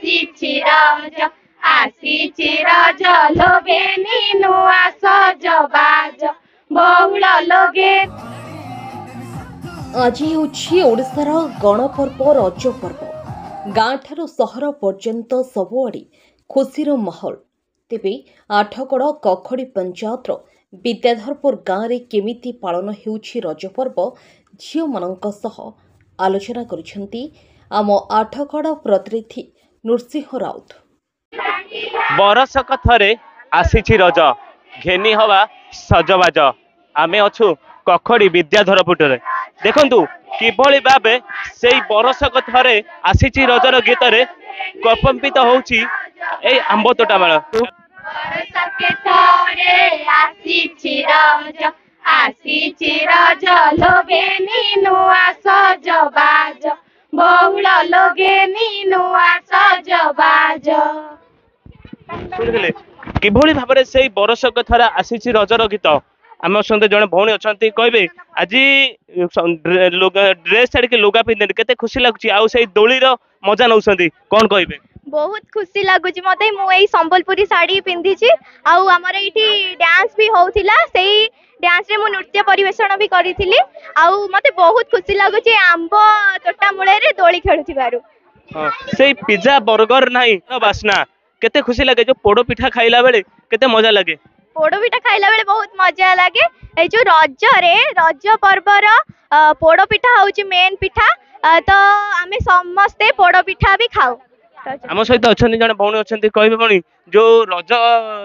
ଆସିଛି ରଜ ଆସିଛି ରଜ ଲୋଗେନି ନୂଆ ସଜବାଜ ବହୁଳ ଲୋଗେ। ଆଜି ହେଉଛି ଓଡ଼ିଶାର ଗଣପର୍ବ ରଜ ପର୍ବ। ଗାଁଠାରୁ ସହର ପର୍ଯ୍ୟନ୍ତ ସବୁଆଡ଼େ ଖୁସିର ମାହୋଲ। ତେବେ ଆଠଗଡ଼ କଖଡ଼ି ପଞ୍ଚାୟତର ବିଦ୍ୟାଧରପୁର ଗାଁରେ କେମିତି ପାଳନ ହେଉଛି ରଜ ପର୍ବ ଝିଅମାନଙ୍କ ସହ ଆଲୋଚନା କରିଛନ୍ତି ଆମ ଆଠଗଡ଼ ପ୍ରତିନିଧି ନୃସିଂହ ରାଉତ। बरसक थरे आसीछि रज घेनी हवा सजबाज आमे अछु कखड़ी विद्याधरपुर देखंतु किभली भाबे सेई बरसक थरे आसीछि रजर गीत रे कंपित होउछि एई आंब तोटा माळ। बरसके थरे आसीछि रज आसीछि रज लोगेनी नूआ सजबाज बहुल लोगेनी नूआ सजबाज। शुणिले किभली भाबरे सेई बरसक थरे आसीछि रजर गीत आम सहित जड़े भौणी अच्छा कहे आज ड्रेस छाड़ी लुगा पिंधे केते खुशी लगुच दोलीर मजा नौ कौन कहे? बहुत खुशी लगुच मत मुझे संबलपुरी साड़ी पिंधि आमर ये डांस भी होता से डांस रे मु नृत्य परिवेषण भी करी मत बहुत खुशी लगुच आंब तोटा मूल दोली खेलु से पिज्जा बर्गर नहीं बास्ना केते खुशी लगे जो पोड़ पिठा खाइला बेले केते मजा लगे पोड़पिठा खाइला बेले बहुत मजा लगे ए जो रज पर्वर पोड़पिठा हूँ मेन पिठा तो आमे समस्ते पोड़पिठा भी खाऊ। आम सहित अच्छा जन भौणी अच्छा कहे भौणी जो रज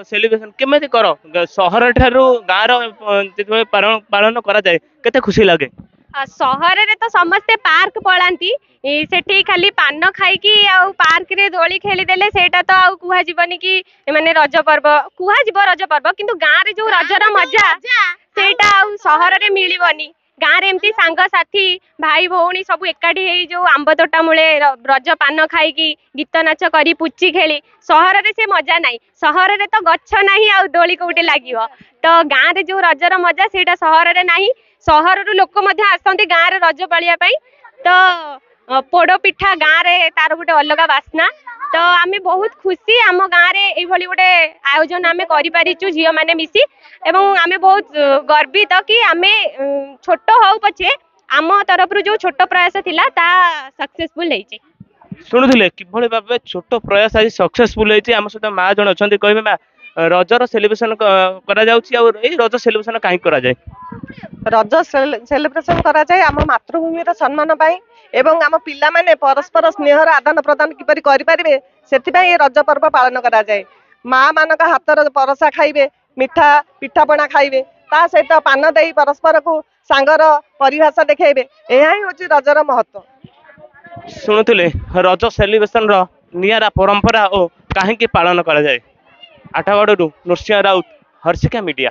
सेलिब्रेशन केमी कर सहर ठारू गाँव पालन करा जाए केते खुशी लगे? सहर रे तो समस्ते पार्क पलांती सेठी खाली पान खाइकी आउ पार्क रे दोली खेलीदेले सेटा तो आउ कुहा जीवनी कि माने रज पर्व कुहा जीव रज पर्व किंतु गाँ रे जो रजर मजा सेटा आउ सहर रे मिलिबनी। गाँ रे एमती सांग साथी भाई भौणी सब एकाठी हेई जो आंब तोटा मूले रज पान खाइकी गीत नाच करी पुची खेली सहर रे से मजा नाही। सहर रे तो गच्छ नाही आउ दोली कोउटे लागिवो तो गाँ रे जो रजर मजा सेटा सहर रे नाही। सहर रु लोक मध्य आसती गाँ रे रज पालिया पाई तो पोड़ पिठा गाँ रे तार गोटे अलग बास्ना तो आमे बहुत खुशी आम गाँ रे एई भली गोटे आयोजन आमे करि पारिचु झियो माने मिसी एवं आमे बहुत गर्वित कि आमे छोट हो पछे आम तरफ रु जो छोट प्रयास थिला ता सक्सेसफुल हेछि। शुणुले किभली भाबे छोट प्रयास आज सक्सेसफुल हेछि आम सहित माँ जन अछंती कहबे माँ रजर सेलिब्रेशन करा जाउछि और एई रज सेलिब्रेशन काहे करा जाय? रज सेलिब्रेशन करा जाए आम मातृभूमि सम्मान पाई एवं आम पिला माने परस्पर स्नेहर आदान प्रदान किपरि करि परिबे सेथिबाई ए रज पर्व पालन करा जाए। माँ मानक हातर परसा खाइबे मिठा पिठापଣା खाइबे ता सहित पान देई परस्पर को सांगर परिभाषा देखेबे एहा ही होची रजर महत्व। शुणुले रज सेलिब्रेशन रो नियारा परंपरा और काहे पालन करा जाए। आठगड़ू नृसिंह राउत हर्षिका मीडिया।